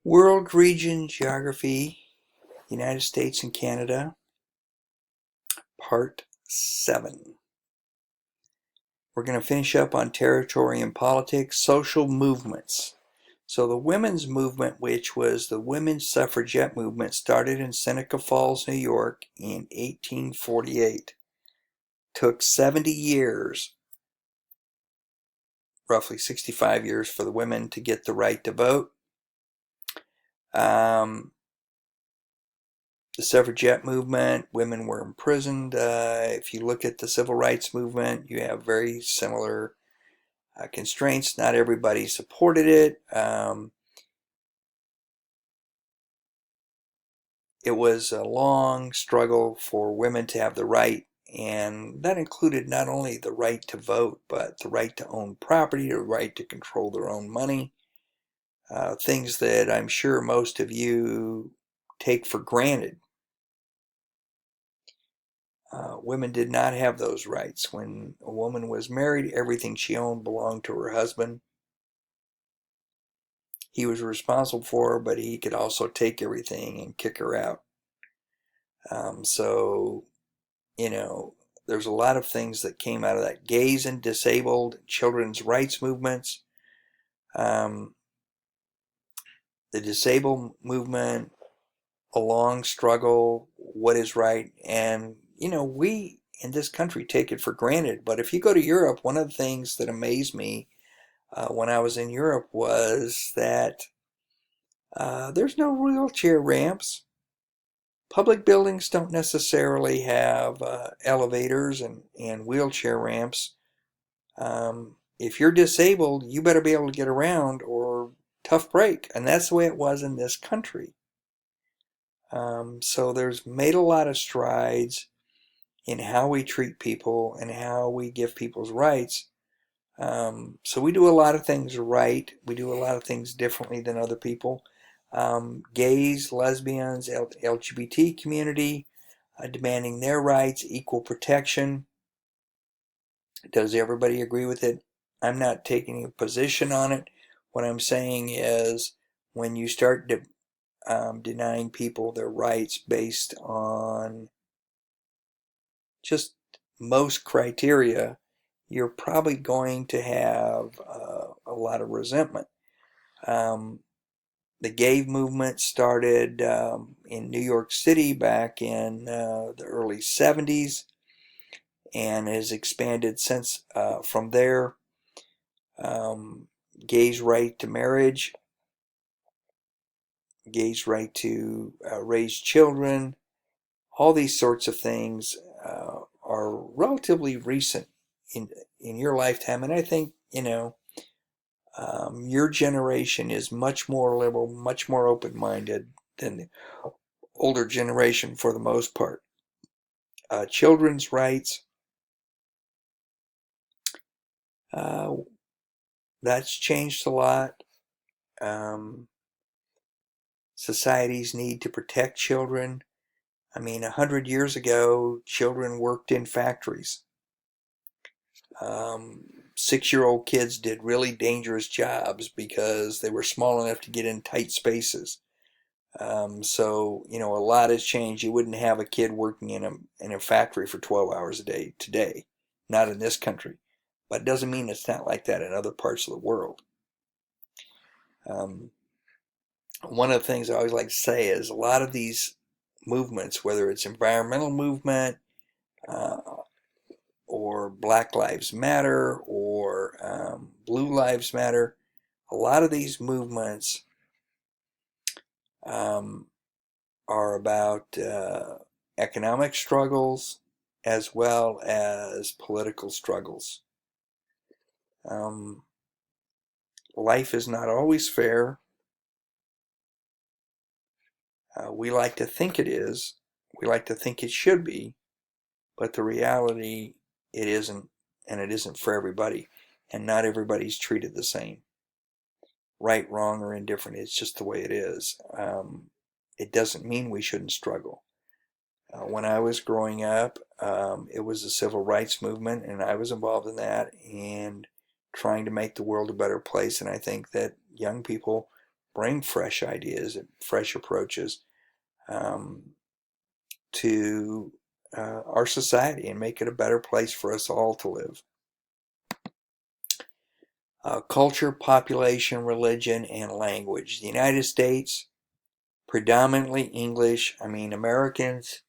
World Region Geography, United States and Canada, Part 7. We're going to finish up on territory and politics, social movements. So the women's movement, which was the women's suffragette movement, started in Seneca Falls, New York in 1848. Took 70 years, roughly 65 years, for the women to get the right to vote. The suffragette movement, women were imprisoned. If you look at the civil rights movement, you have very similar constraints. Not everybody supported it. It was a long struggle for women to have the right, and that included not only the right to vote, but the right to own property, the right to control their own money. Things that I'm sure most of you take for granted. Women did not have those rights. When a woman was married, everything she owned belonged to her husband. He was responsible for her, but he could also take everything and kick her out. So, there's a lot of things that came out of that. Gays and disabled, children's rights movements, the disabled movement, a long struggle, what is right. And, we in this country take it for granted. But if you go to Europe, one of the things that amazed me when I was in Europe was that there's no wheelchair ramps. Public buildings don't necessarily have elevators and wheelchair ramps. If you're disabled, you better be able to get around or tough break. And that's the way it was in this country. So there's made a lot of strides in how we treat people and how we give people's rights. So we do a lot of things right. We do a lot of things differently than other people. Gays, lesbians, LGBT community, demanding their rights, equal protection. Does everybody agree with it? I'm not taking a position on it. What I'm saying is when you start denying people their rights based on just most criteria, you're probably going to have a lot of resentment. The gay movement started in New York City back in the early 70s and has expanded since from there. Gays' right to marriage, gays' right to raise children, all these sorts of things are relatively recent in your lifetime. And I think, your generation is much more liberal, much more open-minded than the older generation for the most part. Children's rights, that's changed a lot. Societies need to protect children. I mean, 100 years ago, children worked in factories. 6-year-old kids did really dangerous jobs because they were small enough to get in tight spaces. So, a lot has changed. You wouldn't have a kid working in a factory for 12 hours a day today, not in this country. But it doesn't mean it's not like that in other parts of the world. One of the things I always like to say is a lot of these movements, whether it's environmental movement uh, or Black Lives Matter or Blue Lives Matter, a lot of these movements are about economic struggles as well as political struggles. Life is not always fair. We like to think it is. We like to think it should be. But the reality, it isn't. And it isn't for everybody. And not everybody's treated the same. Right, wrong, or indifferent. It's just the way it is. It doesn't mean we shouldn't struggle. When I was growing up, it was the civil rights movement, and I was involved in that and trying to make the world a better place. And I think that young people bring fresh ideas and fresh approaches um, to our society and make it a better place for us all to live. Culture, population, religion, and language. The United States, predominantly English. I mean, Americans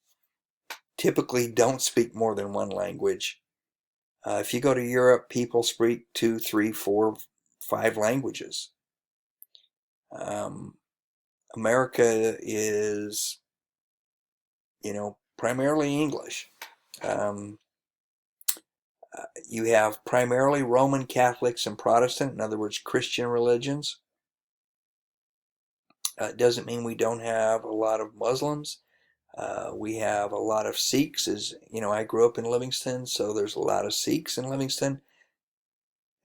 typically don't speak more than one language. If you go to Europe, people speak 2, 3, 4, 5 languages. America is, primarily English. Um, you have primarily Roman Catholics and Protestant, in other words, Christian religions. It doesn't mean we don't have a lot of Muslims. We have a lot of Sikhs. I grew up in Livingston, so there's a lot of Sikhs in Livingston.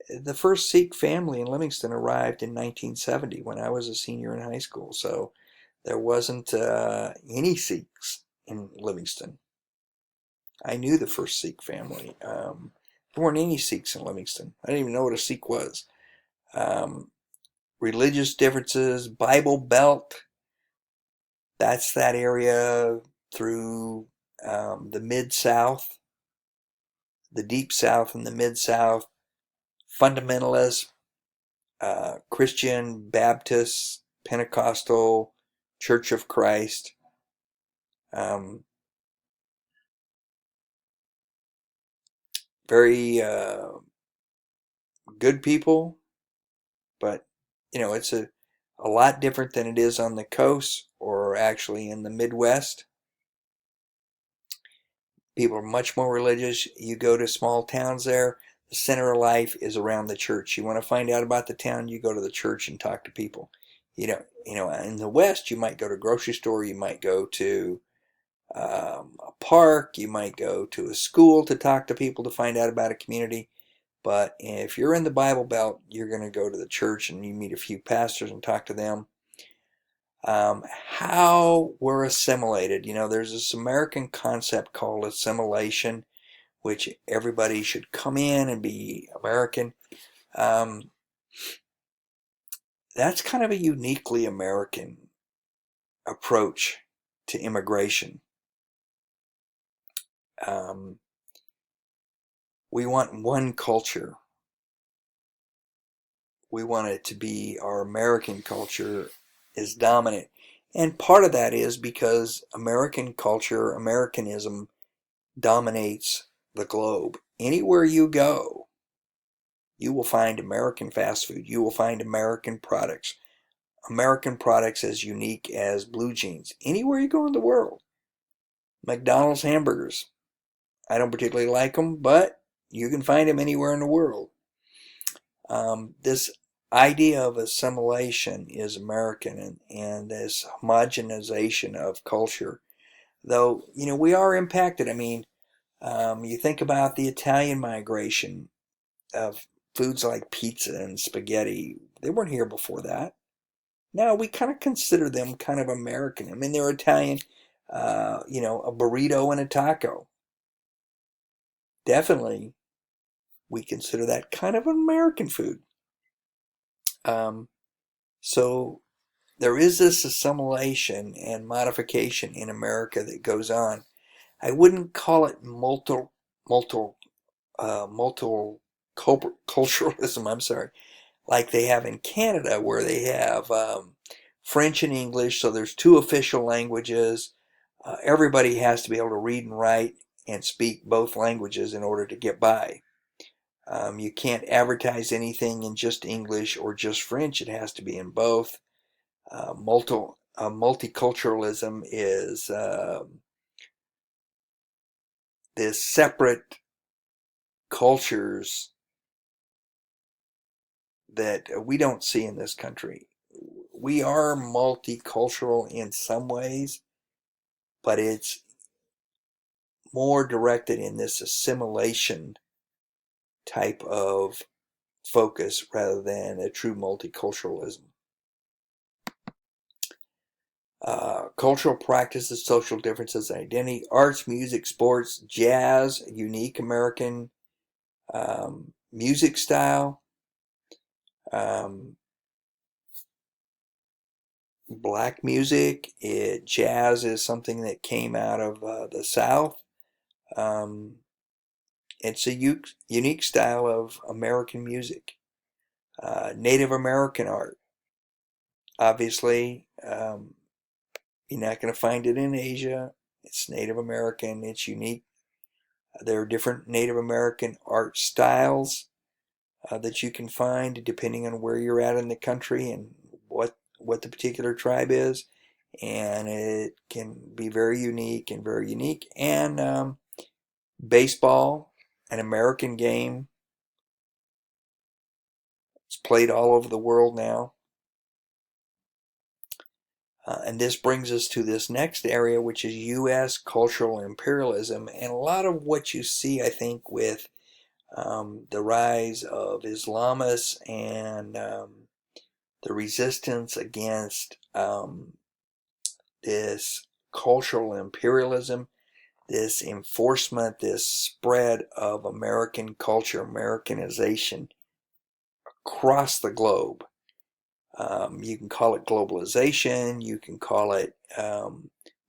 The first Sikh family in Livingston arrived in 1970 when I was a senior in high school. So there wasn't any Sikhs in Livingston. I knew the first Sikh family. There weren't any Sikhs in Livingston. I didn't even know what a Sikh was. Um, Religious differences, Bible Belt, that's that area through the Mid-South, the Deep South and the Mid-South, fundamentalists, Christian, Baptist, Pentecostal, Church of Christ. Very good people, but it's a lot different than it is on the coast or actually in the Midwest. People are much more religious. You go to small towns there, the center of life is around the church. You want to find out about the town, you go to the church and talk to people. In the West, you might go to a grocery store, you might go to a park, you might go to a school to talk to people to find out about a community. But if you're in the Bible Belt, you're going to go to the church and you meet a few pastors and talk to them. How we're assimilated. There's this American concept called assimilation, which everybody should come in and be American. That's kind of a uniquely American approach to immigration. We want one culture. We want it to be our American culture is dominant. And part of that is because American culture, Americanism, dominates the globe. Anywhere you go, you will find American fast food. You will find American products. American products as unique as blue jeans. Anywhere you go in the world. McDonald's hamburgers. I don't particularly like them, but you can find them anywhere in the world. This idea of assimilation is American, and this homogenization of culture. Though, we are impacted. I mean, you think about the Italian migration of foods like pizza and spaghetti. They weren't here before that. Now we kind of consider them kind of American. I mean, they're Italian, a burrito and a taco. Definitely, we consider that kind of American food. So there is this assimilation and modification in America that goes on. I wouldn't call it multiculturalism, I'm sorry, like they have in Canada, where they have French and English, so there's two official languages. Everybody has to be able to read and write and speak both languages in order to get by. You can't advertise anything in just English or just French. It has to be in both. Multiculturalism is this separate cultures that we don't see in this country. We are multicultural in some ways, but it's more directed in this assimilation type of focus rather than a true multiculturalism. Cultural practices, social differences, identity, arts, music, sports, jazz, unique American music style. black music. Jazz is something that came out of the South. Um, it's a unique style of American music. Native American art, obviously, you're not going to find it in Asia. It's Native American. It's unique. There are different Native American art styles that you can find depending on where you're at in the country and what the particular tribe is, and it can be very unique and very unique. And baseball, an American game, it's played all over the world now. And this brings us to this next area, which is U.S. cultural imperialism. And a lot of what you see, I think, with the rise of Islamists and the resistance against this cultural imperialism, this enforcement, this spread of American culture, Americanization across the globe. You can call it globalization, you can call it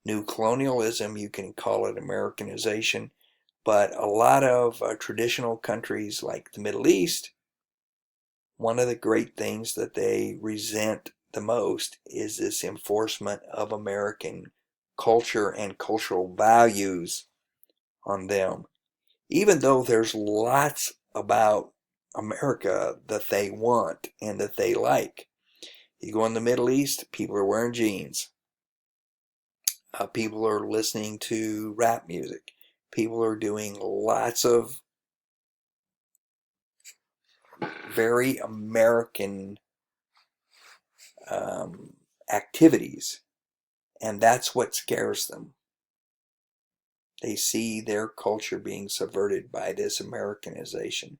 new colonialism, you can call it Americanization, but a lot of traditional countries like the Middle East, one of the great things that they resent the most is this enforcement of American culture and cultural values on them. Even though there's lots about America that they want and that they like. You go in the Middle East, people are wearing jeans. People are listening to rap music. People are doing lots of very American activities, and that's what scares them. They see their culture being subverted by this Americanization.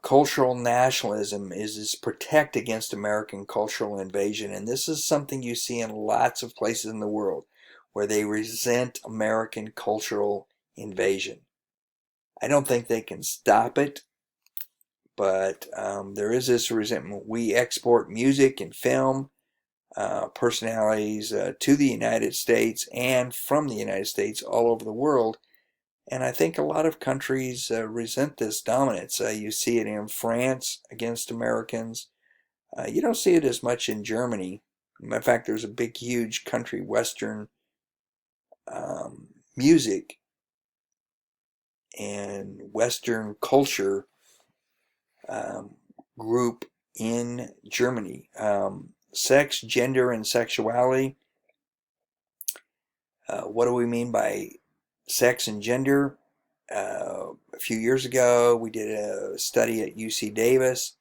Cultural nationalism is this protect against American cultural invasion, and this is something you see in lots of places in the world where they resent American cultural invasion. I don't think they can stop it, but there is this resentment. We export music and film personalities to the United States and from the United States all over the world. And I think a lot of countries resent this dominance. You see it in France against Americans. You don't see it as much in Germany. In fact, there's a big, huge country Western music and Western culture group in Germany. Sex, gender, and sexuality. What do we mean by sex and gender? A few years ago, we did a study at UC Davis,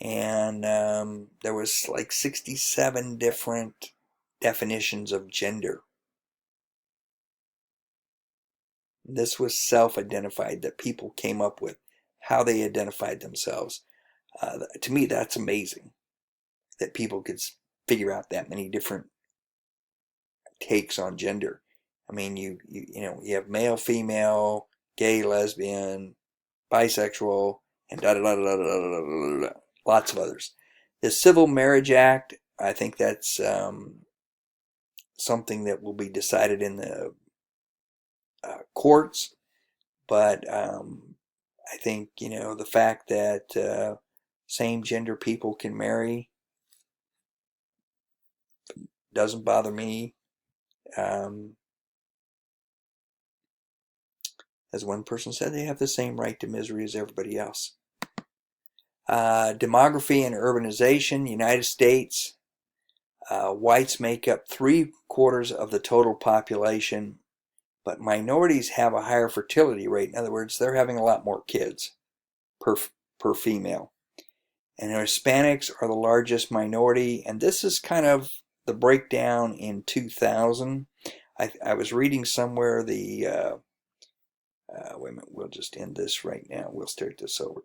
and there was like 67 different definitions of gender. This was self-identified that people came up with, how they identified themselves. To me, that's amazing that people could figure out that many different takes on gender. I mean, you have male, female, gay, lesbian, bisexual, and da da da da da da da da, lots of others. The Civil Marriage Act, I think that's something that will be decided in the courts, but I think the fact that same gender people can marry doesn't bother me. As one person said, they have the same right to misery as everybody else. Demography and urbanization, United States, whites make up 3/4 of the total population, but minorities have a higher fertility rate. In other words, they're having a lot more kids per female. And Hispanics are the largest minority, and this is kind of the breakdown in 2000. I was reading somewhere the wait a minute, we'll just end this right now. We'll start this over.